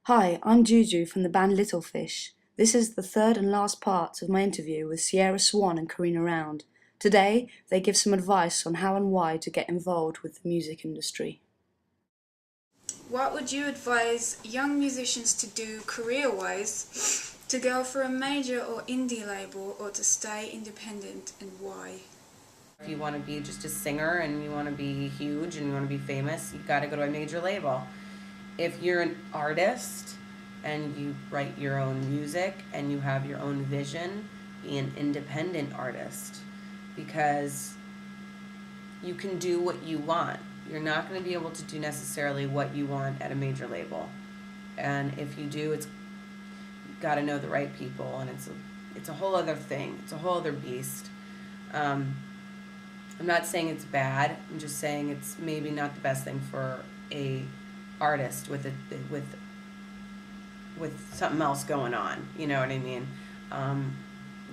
Hi, I'm Juju from the band Little Fish. This is the third and last part of my interview with Swan and Carina Round. Today, they give some advice on how and why to get involved with the music industry. What would you advise young musicians to do career-wise to go for a major or indie label or to stay independent, and why? If you want to be just a singer and you want to be huge and you want to be famous, you got to go to a major label. If you're an artist and you write your own music and you have your own vision, be an independent artist, because you can do what you want. You're not going to be able to do necessarily what you want at a major label. And if you do, you've got to know the right people, and it's a whole other thing. It's a whole other beast. I'm not saying it's bad. I'm just saying it's maybe not the best thing for a artist with something else going on. You know what I mean?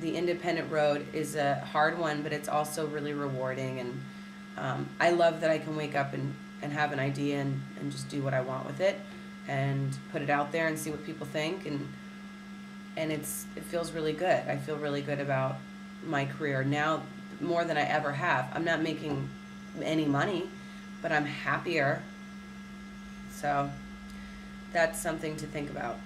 The independent road is a hard one, but it's also really rewarding. And I love that I can wake up and have an idea and just do what I want with it and put it out there and see what people think. And it feels really good. I feel really good about my career now, more than I ever have. I'm not making any money, but I'm happier. So that's something to think about.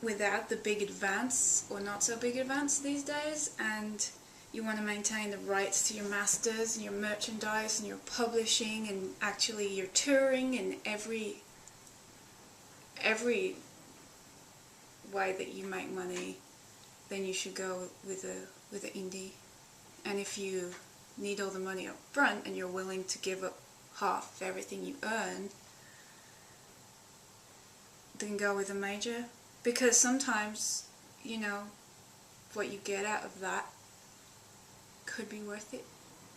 Without the big advance or not so big advance these days, and you want to maintain the rights to your masters and your merchandise and your publishing and actually your touring and every way that you make money, then you should go with an indie. And if you need all the money up front and you're willing to give up half of everything you earn, then go with a major. Because sometimes, what you get out of that could be worth it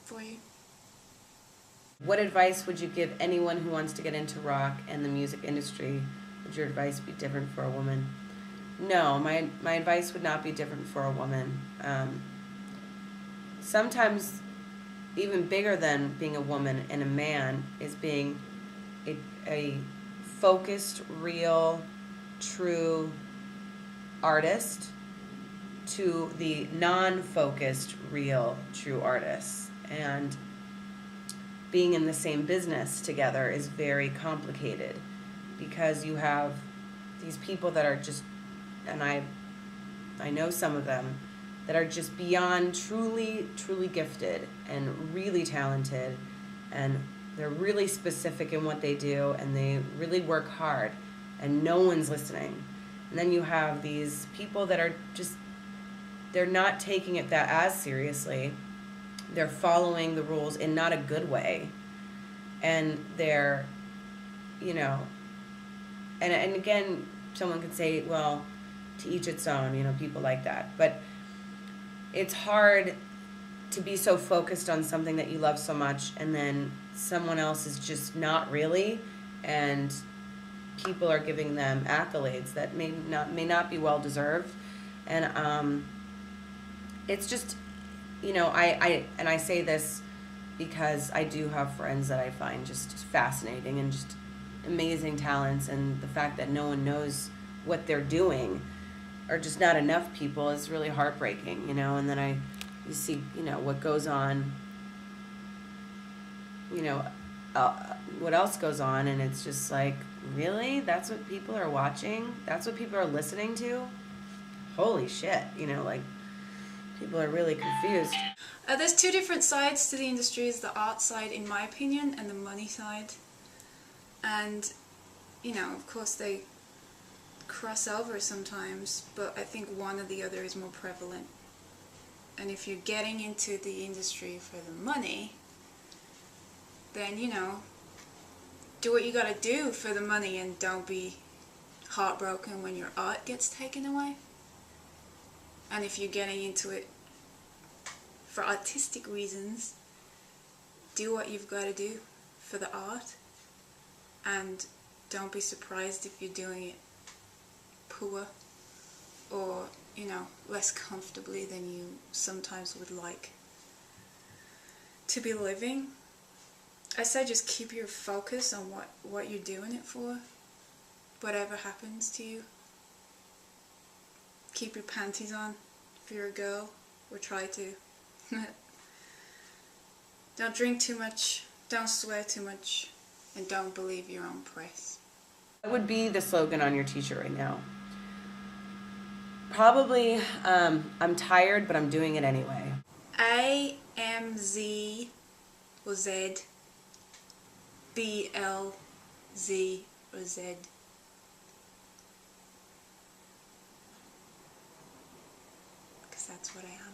for you. What advice would you give anyone who wants to get into rock and the music industry? Would your advice be different for a woman? No, my advice would not be different for a woman. Sometimes even bigger than being a woman and a man is being a focused, real, true artist to the non-focused, real, true artists. And being in the same business together is very complicated, because you have these people that are just, and I know some of them, that are just beyond truly gifted and really talented, and they're really specific in what they do, and they really work hard, and no one's listening. And then you have these people that are just, they're not taking it that as seriously. They're following the rules in not a good way. And they're, and again, someone could say, well, to each its own, people like that. But it's hard to be so focused on something that you love so much, and then someone else is just not really, and people are giving them accolades that may not be well deserved. And it's just, I say this because I do have friends that I find just fascinating and just amazing talents, and the fact that no one knows what they're doing, or just not enough people, is really heartbreaking, and then you see, what goes on, what else goes on, and it's just like, really? That's what people are watching? That's what people are listening to? Holy shit, people are really confused. There's two different sides to the industry: is the art side, in my opinion, and the money side. And, of course they cross over sometimes, but I think one or the other is more prevalent. And if you're getting into the industry for the money, then, do what you gotta do for the money, and don't be heartbroken when your art gets taken away. And if you're getting into it for artistic reasons, do what you've got to do for the art, and don't be surprised if you're doing it poor or, less comfortably than you sometimes would like to be living. I say just keep your focus on what you're doing it for, whatever happens to you. keep your panties on if you're a girl, or try to. Don't drink too much, don't swear too much, and don't believe your own press. What would be the slogan on your t-shirt right now? Probably, I'm tired, but I'm doing it anyway. AMZ or Z, BLZ or Z. Because that's what I am.